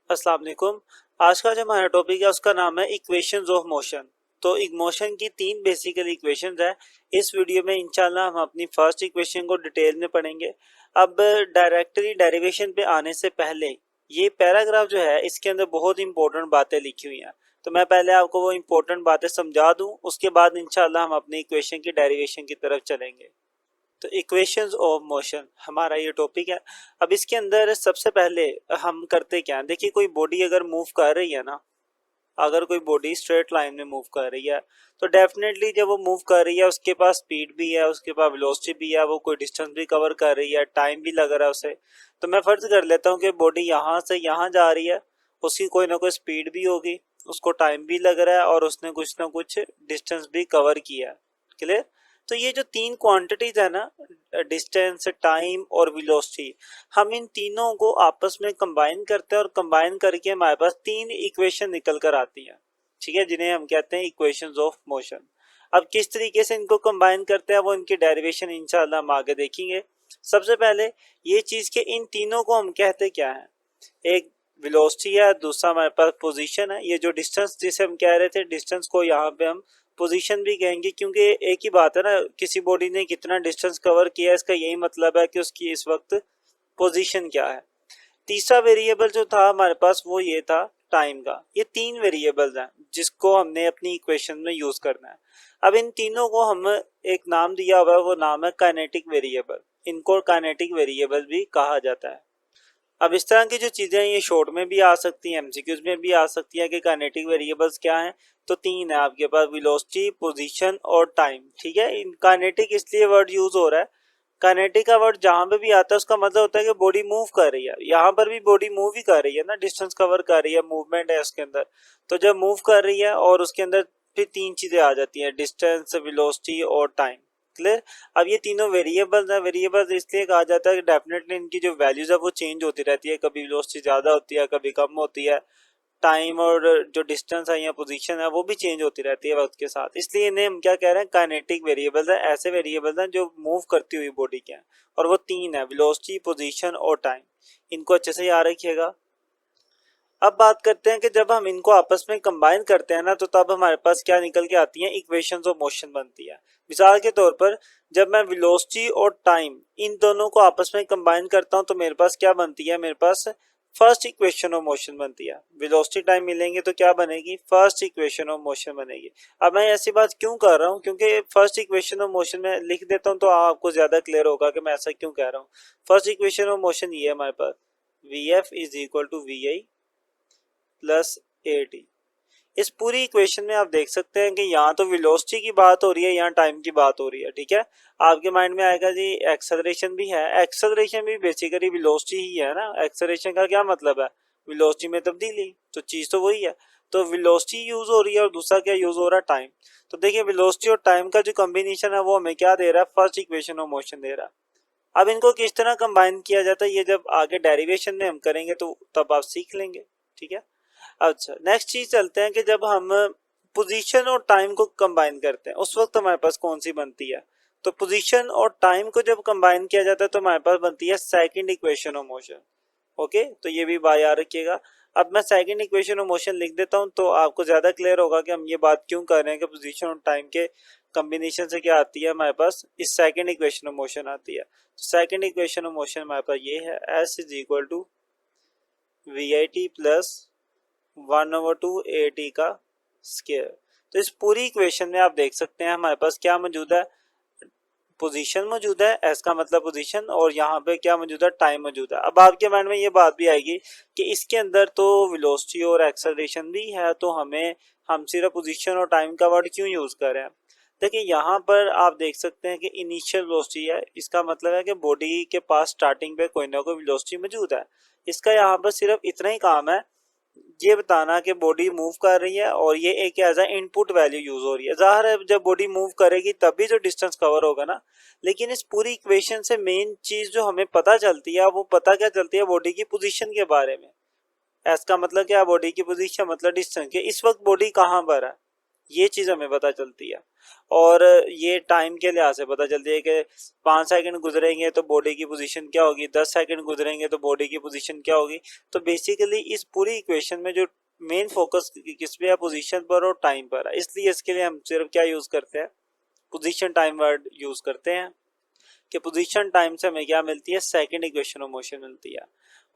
अस्सलाम वालेकुम। आज का जो हमारा टॉपिक है उसका नाम है इक्वेशंस ऑफ मोशन। तो एक मोशन की तीन बेसिकल इक्वेशंस है। इस वीडियो में इंशाल्लाह हम अपनी फर्स्ट इक्वेशन को डिटेल में पढ़ेंगे। अब डायरेक्टली डेरिवेशन पे आने से पहले ये पैराग्राफ जो है इसके अंदर बहुत इंपॉर्टेंट बातें लिखी हुई हैं। तो मैं पहले आपको वो इंपॉर्टेंट बातें समझा दूं, उसके बाद इंशाल्लाह हम अपनी इक्वेशन की डेरिवेशन की तरफ चलेंगे। तो इक्वेशंस ऑफ मोशन हमारा ये टॉपिक है। अब इसके अंदर सबसे पहले हम करते क्या हैं, देखिए कोई बॉडी अगर मूव कर रही है ना, अगर कोई बॉडी स्ट्रेट लाइन में मूव कर रही है तो डेफिनेटली जब वो मूव कर रही है उसके पास स्पीड भी है, उसके पास वेलोसिटी भी है, वो कोई डिस्टेंस भी कवर कर रही है, टाइम भी लग रहा है उसे। तो मैं फर्ज कर लेता हूँ कि बॉडी यहाँ से यहाँ जा रही है, उसकी कोई ना कोई स्पीड भी होगी, उसको टाइम भी लग रहा है और उसने कुछ ना कुछ डिस्टेंस भी कवर किया है। क्लियर। तो ये जो तीन क्वांटिटीज है ना, डिस्टेंस, टाइम और वेलोसिटी, हम इन तीनों को आपस में कंबाइन करते हैं और कंबाइन करके हमारे पास तीन इक्वेशन निकल कर आती हैं, ठीक है, जिन्हें हम कहते हैं इक्वेशंस ऑफ मोशन। अब किस तरीके से इनको कंबाइन करते हैं वो इनकी डेरिवेशन इंशाल्लाह हम आगे देखेंगे। सबसे पहले ये चीज के इन तीनों को हम कहते क्या है, एक वेलोसिटी है, दूसरा हमारे पास पोजीशन है, ये जो डिस्टेंस जिसे हम कह रहे थे डिस्टेंस को यहाँ पे हम पोजीशन भी कहेंगे, क्योंकि एक ही बात है ना, किसी बॉडी ने कितना डिस्टेंस कवर किया इसका यही मतलब है कि उसकी इस वक्त पोजीशन क्या है। तीसरा वेरिएबल जो था हमारे पास वो ये था टाइम का। ये तीन वेरिएबल्स हैं जिसको हमने अपनी इक्वेशन में यूज करना है। अब इन तीनों को हम एक नाम दिया हुआ है, वो नाम है काइनेटिक वेरिएबल। इनको काइनेटिक वेरिएबल भी कहा जाता है। अब इस तरह की जो चीजें हैं ये शॉर्ट में भी आ सकती हैं, एमसीक्यूज में भी आ सकती है कि काइनेटिक वेरिएबल्स क्या हैं। तो तीन है आपके पास, वेलोसिटी, पोजीशन और टाइम। ठीक है, इन काइनेटिक इसलिए वर्ड यूज हो रहा है, काइनेटिक का वर्ड जहां पे भी आता है उसका मतलब होता है कि बॉडी मूव कर रही है। यहाँ पर भी बॉडी मूव ही कर रही है ना, डिस्टेंस कवर कर रही है, मूवमेंट है उसके अंदर। तो जब मूव कर रही है और उसके अंदर फिर तीन चीजें आ जाती हैं, डिस्टेंस, वेलोसिटी और टाइम। क्लियर। अब ये तीनों वेरिएबल्स हैं। वेरिएबल्स इसलिए कहा जाता है कि डेफिनेटली इनकी जो वैल्यूज है वो चेंज होती रहती है, कभी वेलोसिटी ज्यादा होती है, कभी कम होती है। टाइम और जो डिस्टेंस है या पोजीशन है वो भी चेंज होती रहती है वक्त के साथ, इसलिए इन्हें हम क्या कह रहे हैं, काइनेटिक वेरिएबल्स है। ऐसे वेरिएबल्स हैं जो मूव करती हुई बॉडी के हैं, और वो तीन है, वेलोसिटी, पोजीशन और टाइम। इनको अच्छे से याद रखिएगा। अब बात करते हैं कि जब हम इनको आपस में कंबाइन करते हैं ना तो तब हमारे पास क्या निकल के आती है, इक्वेशंस ऑफ मोशन बनती है। मिसाल के तौर पर जब मैं वेलोसिटी और टाइम इन दोनों को आपस में कंबाइन करता हूं तो मेरे पास क्या बनती है, मेरे पास फर्स्ट इक्वेशन ऑफ मोशन बनती है। वेलोसिटी टाइम मिलेंगे तो क्या बनेगी, फर्स्ट इक्वेशन ऑफ मोशन बनेगी। अब मैं ऐसी बात क्यों कर रहा हूँ, क्योंकि फर्स्ट इक्वेशन ऑफ मोशन में लिख देता हूँ तो आपको ज्यादा क्लियर होगा कि मैं ऐसा क्यों कह रहा हूँ। फर्स्ट इक्वेशन ऑफ मोशन ये है हमारे पास, v F is equal to v I plus A t. इस पूरी इक्वेशन में आप देख सकते हैं कि यहाँ तो वेलोसिटी की बात हो रही है, यहाँ टाइम की बात हो रही है। ठीक है, आपके माइंड में आएगा जी एक्सेलरेशन भी है, एक्सेलरेशन भी बेसिकली वेलोसिटी ही है ना। एक्सेलरेशन का क्या मतलब है, वेलोसिटी में तब्दीली, तो चीज तो वही है। तो वेलोसिटी यूज हो रही है और दूसरा क्या यूज हो रहा है, टाइम। तो देखिए वेलोसिटी और टाइम का जो कॉम्बिनेशन है वो हमें क्या दे रहा है, फर्स्ट इक्वेशन ऑफ मोशन दे रहा है। अब इनको किस तरह कंबाइन किया जाता है ये जब आगे डेरिवेशन में हम करेंगे तो तब आप सीख लेंगे। ठीक है। अच्छा, नेक्स्ट चीज चलते हैं कि जब हम पोजीशन और टाइम को कंबाइन करते हैं उस वक्त हमारे पास कौन सी बनती है। तो पोजीशन और टाइम को जब कंबाइन किया जाता है तो हमारे पास बनती है second equation of motion. Okay, तो ये भी बात याद रखिएगा। अब मैं सेकंड इक्वेशन ऑफ मोशन लिख देता हूं तो आपको ज्यादा क्लियर होगा कि हम ये बात क्यों कर रहे हैं कि पोजीशन और टाइम के कॉम्बिनेशन से क्या आती है हमारे पास, इस सेकंड इक्वेशन ऑफ मोशन आती है। तो सेकंड इक्वेशन ऑफ मोशन हमारे पास ये है, s is equal to v i t plus 1/2 a t का स्क्वायर। तो इस पूरी इक्वेशन में आप देख सकते हैं हमारे पास क्या मौजूद है, पोजीशन मौजूद है, एस का मतलब पोजीशन, और यहाँ पे क्या मौजूद है, टाइम मौजूद है। अब आपके माइंड में ये बात भी आएगी कि इसके अंदर तो वेलोसिटी और एक्सेलरेशन भी है, तो हम सिर्फ पोजीशन और टाइम का वर्ड क्यों यूज कर रहे हैं। देखिए यहाँ पर आप देख सकते हैं कि इनिशियल वेलोसिटी है, इसका मतलब है कि बॉडी के पास स्टार्टिंग पे कोई ना कोई वेलोसिटी मौजूद है। इसका यहाँ पर सिर्फ इतना ही काम है, ये बताना कि बॉडी मूव कर रही है और ये एक as a input value use हो रही है। जाहिर है जब बॉडी मूव करेगी तभी जो डिस्टेंस कवर होगा ना। लेकिन इस पूरी इक्वेशन से मेन चीज जो हमें पता चलती है वो पता क्या चलती है, बॉडी की पोजीशन के बारे में। एस का मतलब क्या, बॉडी की पोजीशन मतलब डिस्टेंस के, इस वक्त बॉडी कहाँ पर है। ये चीज़ हमें पता चलती है। और ये टाइम के लिहाज से पता चलती है कि 5 सेकंड गुजरेंगे तो बॉडी की पोजीशन क्या होगी, 10 सेकंड गुजरेंगे तो बॉडी की पोजीशन क्या होगी। तो बेसिकली इस पूरी इक्वेशन में जो मेन फोकस किस पे है, पोजीशन पर और टाइम पर है। इसलिए इसके लिए हम सिर्फ क्या यूज करते हैं, पोजीशन टाइम वर्ड यूज करते हैं कि पोजीशन टाइम से हमें क्या मिलती है, सेकंड इक्वेशन ऑफ मोशन मिलती है।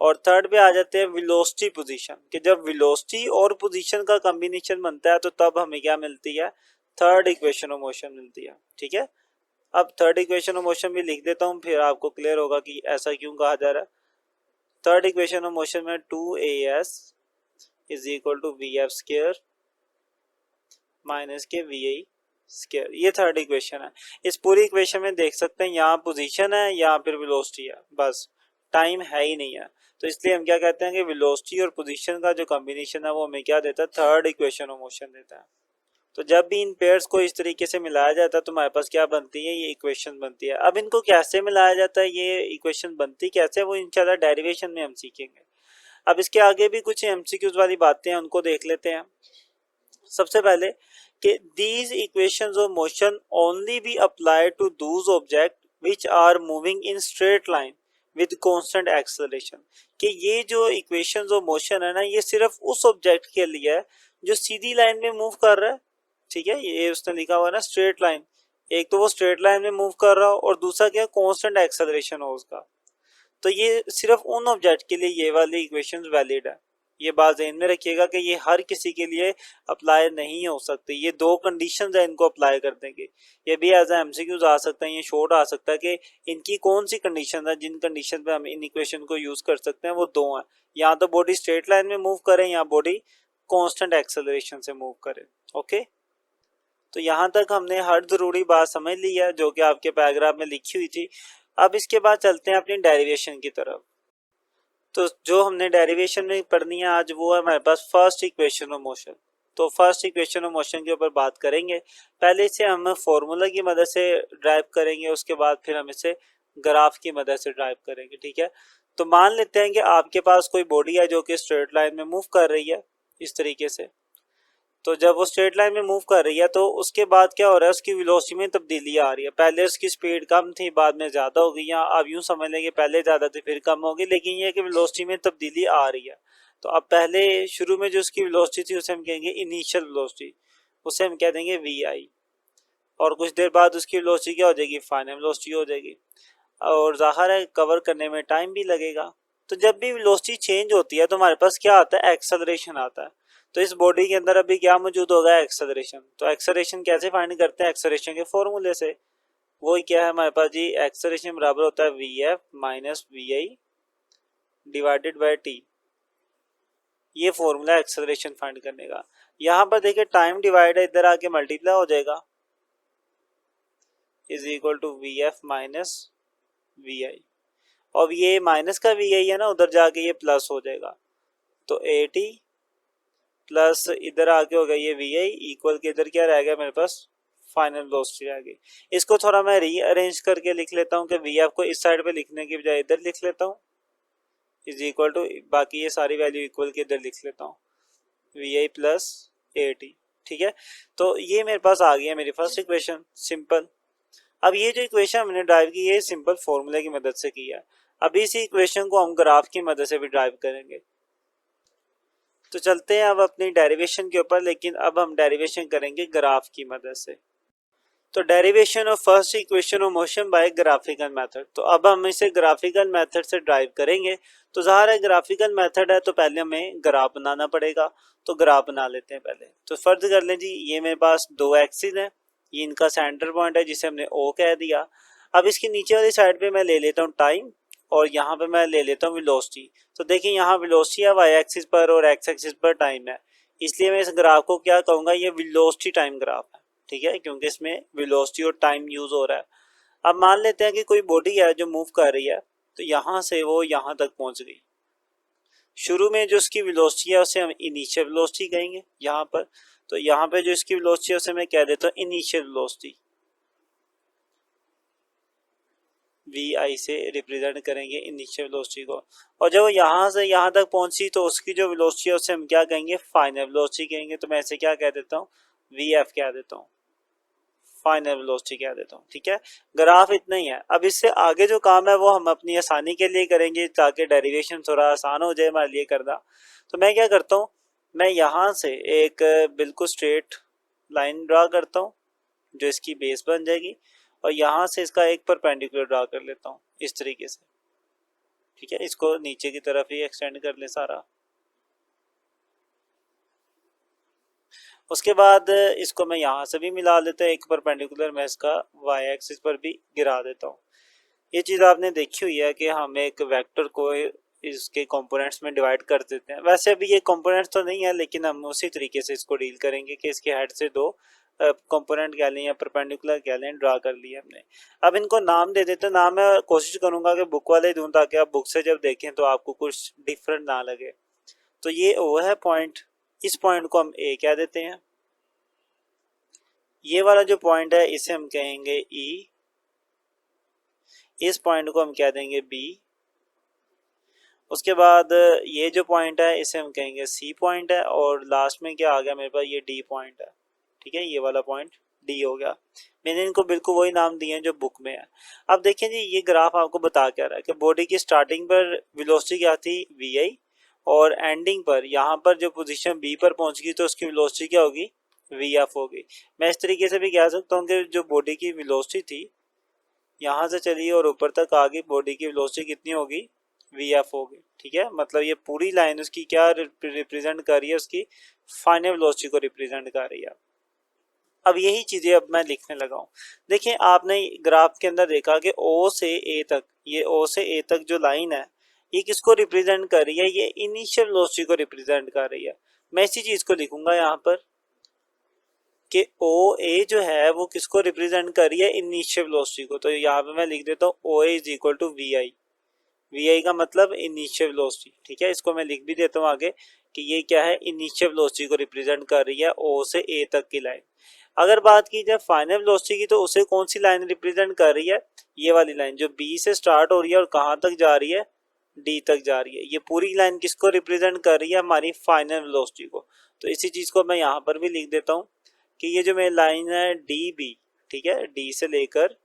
और थर्ड पे आ जाते हैं वेलोसिटी पोजीशन, कि जब वेलोसिटी और पोजीशन का कॉम्बिनेशन बनता है तो तब हमें क्या मिलती है, थर्ड इक्वेशन ऑफ मोशन मिलती है। ठीक है, अब थर्ड इक्वेशन ऑफ मोशन भी लिख देता हूँ, फिर आपको क्लियर होगा कि ऐसा क्यों कहा जा रहा है। थर्ड इक्वेशन ऑफ मोशन में 2as is equal to we F square minus के वी आई स्क्वायर, ये थर्ड इक्वेशन है। इस पूरी इक्वेशन में देख सकते हैं यहाँ पोजीशन है, यहाँ फिर वेलोसिटी है, बस टाइम है ही नहीं है। तो इसलिए हम क्या कहते हैं कि वेलोसिटी और पोजीशन का जो कॉम्बिनेशन है वो हमें क्या देता है, थर्ड इक्वेशन ऑफ मोशन देता है। तो जब भी इन पेयर्स को इस तरीके से मिलाया जाता है तो हमारे पास क्या बनती है, ये इक्वेशन बनती है। अब इनको कैसे मिलाया जाता है, ये इक्वेशन बनती कैसे, वो इंशाल्लाह डेरिवेशन में हम सीखेंगे। अब इसके आगे भी कुछ एमसीक्यूज वाली बातें हैं, उनको देख लेते हैं। सबसे पहले कि these equations of motion only be applied to those objects which are moving in straight line with constant acceleration, कि ये जो equations of motion है ना, ये सिर्फ उस ऑब्जेक्ट के लिए है जो सीधी लाइन में मूव कर रहा है। ठीक है, ये उसने लिखा हुआ है ना स्ट्रेट लाइन, एक तो वो स्ट्रेट लाइन में मूव कर रहा हो और दूसरा क्या, कांस्टेंट एक्सेलरेशन हो उसका। तो ये सिर्फ उन ऑब्जेक्ट के लिए ये वाली इक्वेशंस वैलिड है। ये बात ध्यान में रखिएगा कि ये हर किसी के लिए अप्लाई नहीं हो सकती। ये दो कंडीशंस है, इनको अप्लाई कर देंगे। ये भी एज एमसीक्यूज आ सकता है, ये शॉर्ट आ सकता है कि इनकी कौन सी कंडीशन है, जिन कंडीशन पे हम इन इक्वेशन को यूज कर सकते हैं, वो दो हैं। या तो बॉडी स्ट्रेट लाइन में मूव करे या बॉडी कांस्टेंट एक्सेलरेशन से मूव करे। ओके, तो यहाँ तक हमने हर जरूरी बात समझ ली है जो कि आपके पैराग्राफ में लिखी हुई थी। अब इसके बाद चलते हैं अपनी डेरिवेशन की तरफ। तो जो हमने डेरिवेशन में पढ़नी है आज, वो है हमारे पास फर्स्ट इक्वेशन ऑफ मोशन। तो फर्स्ट इक्वेशन ऑफ मोशन के ऊपर बात करेंगे। पहले इसे हम फॉर्मूला की मदद से ड्राइव करेंगे, उसके बाद फिर हम इसे ग्राफ की मदद से ड्राइव करेंगे। ठीक है, तो मान लेते हैं कि आपके पास कोई बॉडी है जो कि स्ट्रेट लाइन में मूव कर रही है इस तरीके से। तो जब वो स्ट्रेट लाइन में मूव कर रही है तो उसके बाद क्या हो रहा है, उसकी वेलोसिटी में तब्दीली आ रही है। पहले उसकी स्पीड कम थी, बाद में ज़्यादा हो गई, या आप यूँ समझ लें कि पहले ज़्यादा थी फिर कम हो गई, लेकिन ये कि वेलोसिटी में तब्दीली आ रही है। तो अब पहले शुरू में जो उसकी वेलोसिटी थी उसे हम कहेंगे इनिशियल वेलोसिटी, उसे हम कह देंगे वी आई। और कुछ देर बाद उसकी वेलोसिटी क्या हो जाएगी, फाइनल वेलोसिटी हो जाएगी। और ज़ाहिर है कवर करने में टाइम भी लगेगा। तो जब भी वेलोसिटी चेंज होती है तो हमारे पास क्या आता है, एक्सेलरेशन आता है। तो इस बॉडी के अंदर अभी क्या मौजूद होगा, एक्सेलरेशन। तो एक्सेलरेशन कैसे फाइंड करते हैं, एक्सेलरेशन के फॉर्मूले से। वो क्या है हमारे पास जी, एक्सेलरेशन बराबर होता है V F minus we I divided by T. ये फॉर्मूला एक्सेलरेशन फाइंड करने का। यहाँ पर देखिए टाइम डिवाइड है, इधर आके मल्टीप्लाई हो जाएगा, is equal to V F minus we i. और ये माइनस का वी आई है ना, उधर जाके ये प्लस हो जाएगा। तो ए टी प्लस इधर आगे हो गया ये वी आई इक्वल के इधर क्या रह गया मेरे पास, फाइनल वेलोसिटी आ गई। इसको थोड़ा मैं रीअरेंज करके लिख लेता हूँ कि वी एफ को इस साइड पे लिखने की बजाय इधर लिख लेता हूँ, इज इक्वल टू बाकी ये सारी वैल्यू इक्वल के इधर लिख लेता हूँ, वी आई प्लस ए टी। ठीक है, तो ये मेरे पास आ गया मेरी फर्स्ट इक्वेशन, सिंपल। अब ये जो इक्वेशन हमने ड्राइव की है सिंपल फॉर्मूले की मदद से की है। अब इसी इक्वेशन को हम ग्राफ की मदद से भी ड्राइव करेंगे। तो चलते हैं अब अपनी डेरिवेशन के ऊपर, लेकिन अब हम डेरिवेशन करेंगे ग्राफ की मदद से। तो derivation of first equation of motion by graphical method. तो अब हम इसे ग्राफिकल मेथड से ड्राइव करेंगे। तो ज़ाहिर है ग्राफिकल मेथड है तो पहले हमें ग्राफ बनाना पड़ेगा। तो ग्राफ बना लेते हैं पहले। तो फर्ज कर लें जी ये मेरे पास दो एक्सिस है, ये इनका सेंटर पॉइंट है जिसे हमने ओ कह दिया। अब इसकी नीचे वाली साइड पे मैं ले लेता हूँ टाइम, और यहाँ पे मैं ले लेता हूँ वेलोसिटी। तो देखिए यहाँ वेलोसिटी है वाई एक्सिस पर और एक्स एक्सिस पर टाइम है, इसलिए मैं इस ग्राफ को क्या कहूँगा, ये वेलोसिटी टाइम ग्राफ है। ठीक है, क्योंकि इसमें वेलोसिटी और टाइम यूज हो रहा है। अब मान लेते हैं कि कोई बॉडी है जो मूव कर रही है, तो यहाँ से वो यहाँ तक पहुँच गई। शुरू में जो उसकी वेलोसिटी है उसे हम इनिशियल वेलोसिटी कहेंगे यहाँ पर। तो यहाँ पे जो इसकी वेलोसिटी है उसे मैं कह देता हूँ इनिशियल वेलोसिटी, वी आई से रिप्रेजेंट करेंगे इनिशियल वेलोसिटी को। और जब वो यहाँ से यहाँ तक पहुंची तो उसकी जो वेलोसिटी है उसे हम क्या कहेंगे, फाइनल वेलोसिटी कहेंगे। तो मैं इसे क्या कह देता हूँ, वी एफ कह देता हूँ, फाइनल वेलोसिटी कह देता हूँ। ठीक है, ग्राफ इतना ही है। अब इससे आगे जो काम है वो हम अपनी आसानी के लिए करेंगे ताकि डेरिवेशन थोड़ा आसान हो जाए हमारे लिए करना। तो मैं क्या करता हूँ, मैं यहाँ से एक बिल्कुल स्ट्रेट लाइन ड्रा करता हूँ जो इसकी बेस बन जाएगी, और यहाँ से इसका एक परपेंडिकुलर ड्रा कर लेता हूँ इस तरीके से। ठीक है, इसको नीचे की तरफ ही एक्सटेंड कर ले सारा। उसके बाद इसको मैं यहाँ से भी मिला लेता हूँ, एक परपेंडिकुलर मैं इसका वाई एक्सिस पर भी गिरा देता हूँ। ये चीज़ आपने देखी हुई है कि हम एक वेक्टर को इसके कंपोनेंट्स में डिवाइड कर देते हैं। वैसे अभी ये कंपोनेंट्स तो नहीं है, लेकिन हम उसी तरीके से इसको डील करेंगे कि इसके हेड से दो कंपोनेंट कह लें या परपेंडिकुलर कह लें ड्रा कर लिए हमने। अब इनको नाम दे देते हैं। नाम मैं कोशिश करूंगा कि बुक वाले दूं ताकि आप बुक से जब देखें तो आपको कुछ डिफरेंट ना लगे। तो ये वो है पॉइंट, इस पॉइंट को हम ए कह देते हैं। ये वाला जो पॉइंट है इसे हम कहेंगे ई, इस पॉइंट को हम कह देंगे बी। उसके बाद ये जो पॉइंट है इसे हम कहेंगे सी पॉइंट है, और लास्ट में क्या आ गया मेरे पास, ये डी पॉइंट है। ठीक है, ये वाला पॉइंट डी हो गया। मैंने इनको बिल्कुल वही नाम दिए हैं जो बुक में है। अब देखें जी, ये ग्राफ आपको बता क्या रहा है कि बॉडी की स्टार्टिंग पर वेलोसिटी क्या थी, वी आई, और एंडिंग पर यहाँ पर जो पोजीशन बी पर पहुंच गई तो उसकी वेलोसिटी क्या होगी, वी एफ होगी। मैं इस तरीके से भी कह सकता हूँ कि जो बॉडी की वेलोसिटी थी यहाँ से चली और ऊपर तक आ गई, बॉडी की वेलोसिटी कितनी होगी, वी एफ होगी। ठीक है, मतलब ये पूरी लाइन उसकी क्या रिप्रेजेंट कर रही है, उसकी फाइनल वेलोसिटी को रिप्रेजेंट कर रही है। अब यही चीजें अब मैं लिखने लगा हूँ। देखिए, आपने ग्राफ के अंदर देखा कि ओ से ए तक, ये ओ से ए तक जो लाइन है ये किसको रिप्रेजेंट कर रही है, ये इनिशियल वेलोसिटी को रिप्रेजेंट कर रही है। मैं इसी चीज को लिखूंगा यहाँ पर कि ओ ए जो है वो किसको रिप्रेजेंट कर रही है, इनिशियल वेलोसिटी को। तो यहाँ पे मैं लिख देता हूँ ओ a is equal to v i. V i का मतलब इनिशियल वेलोसिटी। ठीक है, इसको मैं लिख भी देता हूँ आगे कि ये क्या है, इनिशियल वेलोसिटी को रिप्रेजेंट कर रही है ओ से ए तक की लाइन। अगर बात की जाए फाइनल वेलोसिटी की तो उसे कौन सी लाइन रिप्रेजेंट कर रही है, ये वाली लाइन जो बी से स्टार्ट हो रही है और कहाँ तक जा रही है, डी तक जा रही है। ये पूरी लाइन किसको रिप्रेजेंट कर रही है, हमारी फाइनल वेलोसिटी को। तो इसी चीज को मैं यहाँ पर भी लिख देता हूँ कि ये जो मेरी लाइन है डी बी, ठीक है, डी से लेकर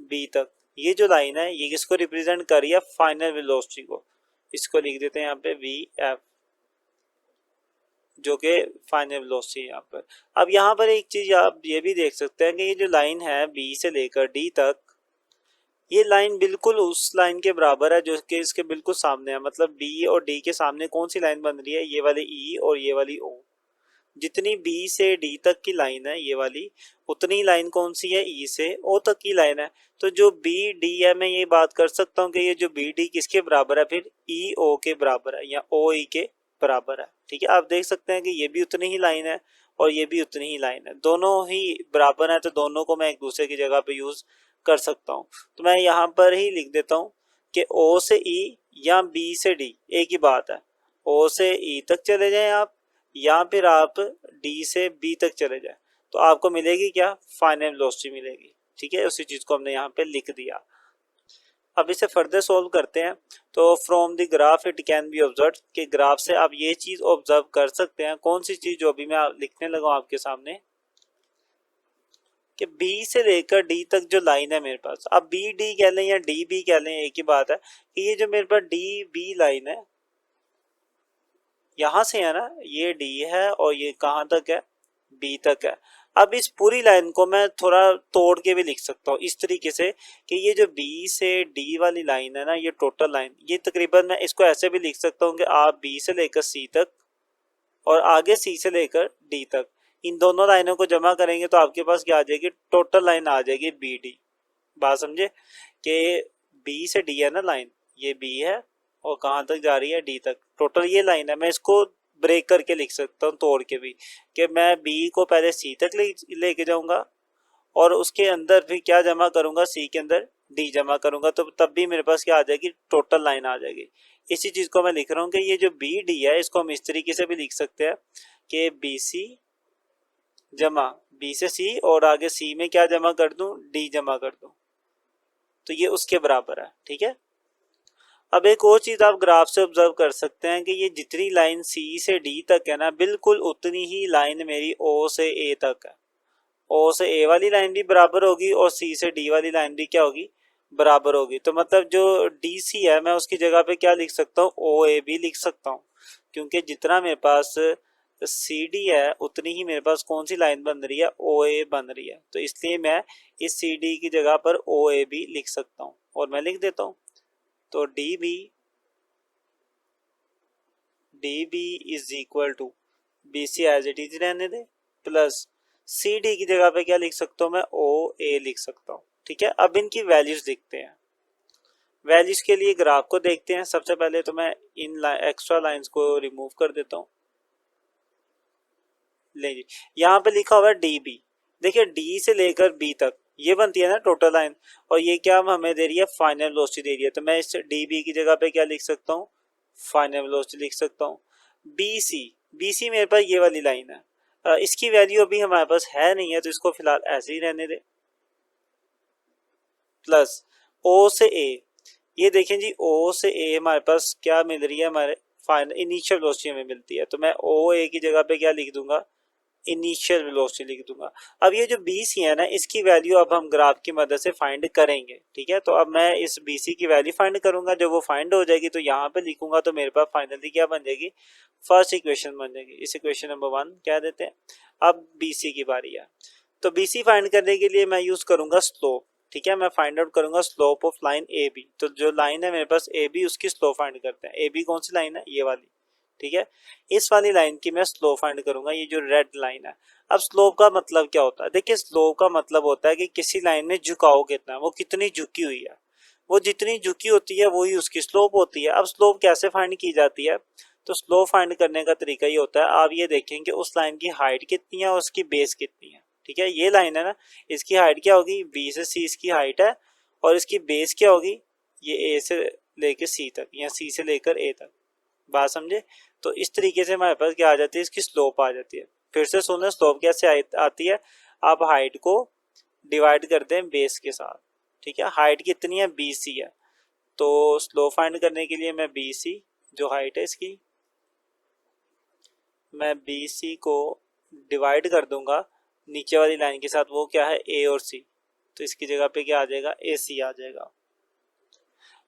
बी तक, ये जो लाइन है ये किसको रिप्रेजेंट कर रही है, फाइनल वेलोसिटी को। इसको लिख देते हैं यहाँ पे वी एफ, जो कि फाइनल वेलोसिटी है यहाँ पर। अब यहाँ पर एक चीज आप ये भी देख सकते हैं कि ये जो लाइन है बी से लेकर डी तक, ये लाइन बिल्कुल उस लाइन के बराबर है जो कि इसके बिल्कुल सामने है। मतलब बी और डी के सामने कौन सी लाइन बन रही है, ये वाली ई और ये वाली ओ। जितनी बी से डी तक की लाइन है ये वाली, उतनी लाइन कौन सी है, ई से ओ तक की लाइन है। तो जो बी डी है, मैं ये बात कर सकता हूँ कि ये जो बी डी किसके बराबर है, फिर ई ओ के बराबर है या ओ ई के बराबर है। ठीक है, आप देख सकते हैं कि ये भी उतनी ही लाइन है और ये भी उतनी ही लाइन है, दोनों ही बराबर है। तो दोनों को मैं एक दूसरे की जगह पे यूज कर सकता हूँ। तो मैं यहाँ पर ही लिख देता हूँ कि ओ से ई या बी से डी एक ही बात है। ओ से ई तक चले जाएं आप, या फिर आप डी से बी तक चले जाएं, तो आपको मिलेगी क्या, फाइनल वेलोसिटी मिलेगी। ठीक है, उसी चीज को हमने यहाँ पे लिख दिया। अब इसे फर्दर सोल्व करते हैं। तो from the graph it can be observe, कि ग्राफ से आप ये चीज ऑब्जर्व कर सकते हैं। कौन सी चीज, जो अभी मैं लिखने लगा आपके सामने, कि बी से लेकर डी तक जो लाइन है मेरे पास, अब बी डी कह लें या डी बी कह लें एक ही बात है, कि ये जो मेरे पास डी बी लाइन है यहाँ से है ना, ये डी है और ये कहाँ तक है, बी तक है। अब इस पूरी लाइन को मैं थोड़ा तोड़ के भी लिख सकता हूँ इस तरीके से कि ये जो बी से डी वाली लाइन है ना, ये टोटल लाइन, ये तकरीबन मैं इसको ऐसे भी लिख सकता हूँ कि आप बी से लेकर सी तक और आगे सी से लेकर डी तक, इन दोनों लाइनों को जमा करेंगे तो आपके पास क्या आ जाएगी, टोटल लाइन आ जाएगी बी डी। बात समझे कि बी से डी है ना लाइन, ये बी है और कहाँ तक जा रही है, डी तक, टोटल ये लाइन है। मैं इसको ब्रेक करके लिख सकता हूँ तोड़ के भी, कि मैं बी को पहले सी तक लेके जाऊंगा और उसके अंदर फिर क्या जमा करूंगा, सी के अंदर डी जमा करूंगा, तो तब भी मेरे पास क्या आ जाएगी, टोटल लाइन आ जाएगी। इसी चीज को मैं लिख रहा हूँ कि ये जो बी डी है इसको हम इस तरीके से भी लिख सकते हैं कि बी सी जमा बी से सी और आगे सी में क्या जमा कर दूं, डी जमा कर दूं, तो ये उसके बराबर है। ठीक है, अब एक और चीज आप ग्राफ से ऑब्जर्व कर सकते हैं कि ये जितनी लाइन सी से डी तक है ना, बिल्कुल उतनी ही लाइन मेरी ओ से ए तक है। ओ से ए वाली लाइन भी बराबर होगी और सी से डी वाली लाइन भी क्या होगी, बराबर होगी। तो मतलब जो डी सी है मैं उसकी जगह पे क्या लिख सकता हूँ, ओ ए भी लिख सकता हूँ, क्योंकि जितना मेरे पास सी डी है उतनी ही मेरे पास कौन सी लाइन बन रही है, ओ ए बन रही है। तो इसलिए मैं इस सी डी की जगह पर ओ ए भी लिख सकता हूँ, और मैं लिख देता हूँ। तो D B is equal to B C as it is रहने दे, प्लस सी डी की जगह पे क्या लिख सकता हूँ मैं, ओ ए लिख सकता हूँ। ठीक है, अब इनकी वैल्यूज देखते हैं। वैल्यूज के लिए ग्राफ को देखते हैं। सबसे पहले तो मैं इन एक्स्ट्रा लाइंस को रिमूव कर देता हूँ। ले जी, यहाँ पे लिखा हुआ है डी बी। देखिए डी से लेकर बी तक ये बनती है ना टोटल लाइन, और ये क्या हमें दे रही है, फाइनल वेलोसिटी दे रही है। तो मैं इस डी बी की जगह पे क्या लिख सकता हूँ, फाइनल वेलोसिटी लिख सकता हूँ। बी सी मेरे पास ये वाली लाइन है, इसकी वैल्यू अभी हमारे पास है नहीं है, तो इसको फिलहाल ऐसे ही रहने दे। प्लस ओ से ए, ये देखें जी, ओ से ए हमारे पास क्या मिल रही है, हमारे फाइनल इनिशियल वेलोसिटी हमें मिलती है। तो मैं ओ ए की जगह पे क्या लिख दूंगा, इनिशियल वेलोसिटी लिख दूंगा। अब ये जो बी सी है ना, इसकी वैल्यू अब हम ग्राफ की मदद से फाइंड करेंगे। ठीक है, तो अब मैं इस बी सी की वैल्यू फाइंड करूंगा। जब वो फाइंड हो जाएगी तो यहाँ पे लिखूंगा, तो मेरे पास फाइनली क्या बन जाएगी, फर्स्ट इक्वेशन बन जाएगी। इस इक्वेशन नंबर 1 कह देते हैं। अब बी सी की बारी है, तो बी सी फाइंड करने के लिए मैं यूज करूंगा स्लोप। ठीक है, मैं फाइंड आउट करूंगा slope of line A B. तो जो लाइन है मेरे पास ए बी, उसकी स्लोप फाइंड करते हैं। ए बी कौन सी लाइन है, ये वाली। ठीक है, इस वाली लाइन की मैं स्लोप फाइंड करूंगा, ये जो रेड लाइन है। अब स्लोप का मतलब क्या होता है, देखिए स्लोप का मतलब होता है कि किसी लाइन में झुकाव कितना है, वो कितनी झुकी हुई है। वो जितनी झुकी होती है वही उसकी स्लोप होती है। अब स्लोप कैसे फाइंड की जाती है, तो स्लोप फाइंड करने का तरीका ये होता है, आप ये देखें कि उस लाइन की हाइट कितनी है और उसकी बेस कितनी है। ठीक है, ये लाइन है ना, इसकी हाइट क्या होगी, बी से सी इसकी हाइट है, और इसकी बेस क्या होगी, ये ए से लेकर सी तक या सी से लेकर ए तक। बात समझे। तो इस तरीके से हमारे पास क्या आ जाती है, इसकी स्लोप आ जाती है। फिर से सुनो, स्लोप कैसे आती है, आप हाइट को डिवाइड करते हैं बेस के साथ। ठीक है, हाइट कितनी है, बी सी है, तो स्लोप फाइंड करने के लिए मैं बी सी जो हाइट है इसकी, मैं बी सी को डिवाइड कर दूंगा नीचे वाली लाइन के साथ, वो क्या है, ए और सी। तो इसकी जगह पे क्या आ जाएगा, ए सी आ जाएगा।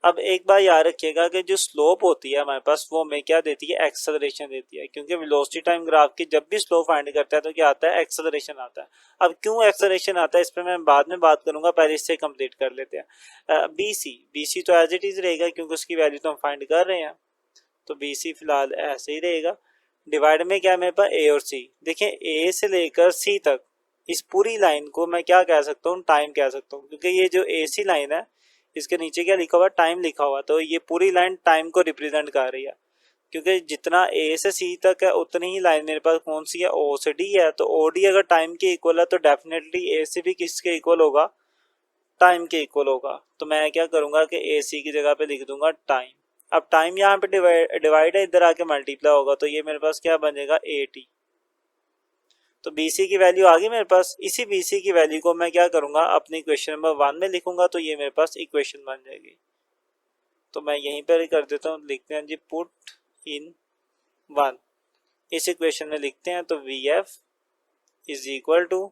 अब एक बार याद रखिएगा कि जो स्लोप होती है हमारे पास, वो हमें क्या देती है, एक्सेलरेशन देती है। क्योंकि वेलोसिटी टाइम ग्राफ की जब भी स्लोप फाइंड करता है तो क्या आता है, एक्सेलरेशन आता है। अब क्यों एक्सेलरेशन आता है, इस पर मैं बाद में बात करूंगा, पहले इससे कंप्लीट कर लेते हैं। बी सी तो एज इट इज रहेगा, क्योंकि उसकी वैल्यू तो हम फाइंड कर रहे हैं। तो बी सी फिलहाल ऐसे ही रहेगा। डिवाइड में क्या मेरे पास, ए और सी। देखिए ए से लेकर सी तक इस पूरी लाइन को मैं क्या कह सकता हूँ, टाइम कह सकता हूँ, क्योंकि ये जो ए सी लाइन है इसके नीचे क्या लिखा हुआ, टाइम लिखा हुआ। तो ये पूरी लाइन टाइम को रिप्रेजेंट कर रही है, क्योंकि जितना ए से सी तक है उतनी ही लाइन मेरे पास कौन सी है, ओ से डी है। तो ओ डी अगर टाइम के इक्वल है तो डेफिनेटली ए से भी किसके इक्वल होगा, टाइम के इक्वल होगा। तो मैं क्या करूंगा कि ए सी की जगह पे लिख दूंगा टाइम। अब टाइम यहाँ पे डिवाइड है, इधर आके मल्टीप्लाई होगा, तो ये मेरे पास क्या बनेगा, ए टी। तो बी सी की वैल्यू आ गई मेरे पास। इसी बी सी की वैल्यू को मैं क्या करूंगा, अपनी इक्वेशन नंबर 1 में लिखूंगा, तो ये मेरे पास इक्वेशन बन जाएगी। तो मैं यहीं पर ही कर देता हूँ, लिखते हैं जी पुट इन 1। इस इक्वेशन में लिखते हैं, तो V F is equal to,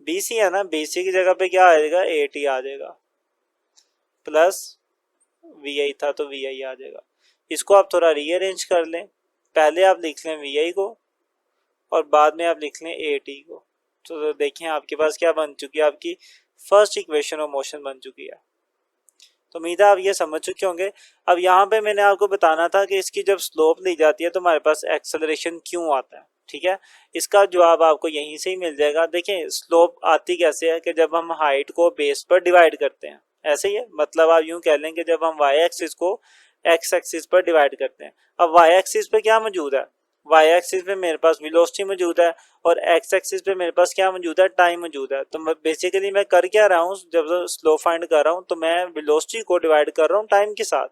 B C है ना, बी सी की जगह पे क्या आएगा, ए टी आ जाएगा, प्लस वी आई था तो वी आई आ जाएगा। इसको आप थोड़ा रीअरेंज कर लें, पहले आप लिख लें वी आई को और बाद में आप लिख लें ए टी को। तो देखें आपके पास क्या बन चुकी है, आपकी फर्स्ट इक्वेशन ऑफ मोशन बन चुकी है। तो उम्मीद है आप ये समझ चुके होंगे। अब यहाँ पे मैंने आपको बताना था कि इसकी जब स्लोप ली जाती है तो हमारे पास एक्सेलरेशन क्यों आता है। ठीक है, इसका जवाब आपको यहीं से ही मिल जाएगा। देखें स्लोप आती कैसे है कि जब हम हाइट को बेस पर डिवाइड करते हैं, ऐसे ही है। मतलब आप यूं कह लें कि जब हम वाई एक्सिस को एक्स एक्सिस पर डिवाइड करते हैं। अब वाई एक्सिस पे क्या मौजूद है, वाई एक्सिस पे मेरे पास वेलोसिटी मौजूद है, और एक्स एक्सिस पे मेरे पास क्या मौजूद है, टाइम मौजूद है। तो बेसिकली मैं कर क्या रहा हूँ, जब स्लो फाइंड कर रहा हूँ तो मैं वेलोसिटी को डिवाइड कर रहा हूँ टाइम के साथ।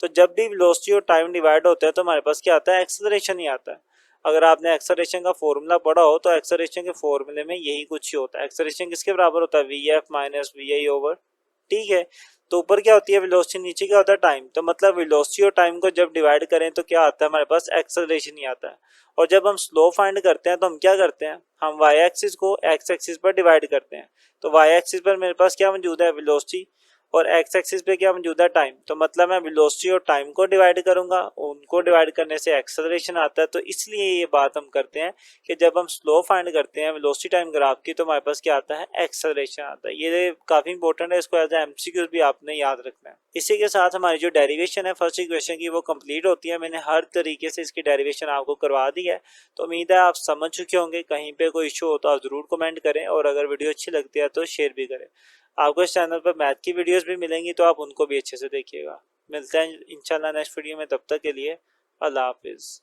तो जब भी वेलोसिटी और टाइम डिवाइड होता है तो हमारे पास क्या आता है, एक्सेलरेशन ही आता है। अगर आपने एक्सेलरेशन का फॉर्मूला पढ़ा हो तो एक्सेलरेशन के फॉर्मूले में यही कुछ ही होता है। एक्सेलरेशन किसके बराबर होता है, V F minus we I over, ठीक है। तो ऊपर क्या होती है वेलोसिटी, नीचे क्या होता है टाइम। तो मतलब वेलोसिटी और टाइम को जब डिवाइड करें तो क्या आता है हमारे पास एक्सेलरेशन ही आता है। और जब हम स्लो फाइंड करते हैं तो हम क्या करते हैं, हम वाई एक्सिस को एक्स एक्सिस पर डिवाइड करते हैं। तो वाई एक्सिस पर मेरे पास क्या मौजूद है, वेलोसिटी, और एक्स एक्सिस पे क्या मौजूद है, टाइम। तो मतलब मैं वेलोसिटी और टाइम को डिवाइड करूंगा, उनको डिवाइड करने से एक्सेलरेशन आता है। तो इसलिए ये बात हम करते हैं कि जब हम स्लो फाइंड करते हैं वेलोसिटी टाइम ग्राफ की, तो हमारे पास क्या आता है, एक्सेलरेशन आता है। ये काफी इंपॉर्टेंट है, इसको एज ए एमसीक्यू भी आपने याद रखना है। इसी के साथ हमारी जो डेरिवेशन है फर्स्ट इक्वेशन की वो कंप्लीट होती है। मैंने हर तरीके से इसकी डेरिवेशन आपको करवा दी है। तो उम्मीद है आप समझ चुके होंगे। कहीं पे कोई इशू हो तो आप जरूर कमेंट करें, और अगर वीडियो अच्छी लगती है तो शेयर भी करें। आपको इस चैनल पर मैथ की वीडियोस भी मिलेंगी, तो आप उनको भी अच्छे से देखिएगा। मिलते हैं इंशाल्लाह नेक्स्ट वीडियो में, तब तक के लिए अल्लाह हाफिज़।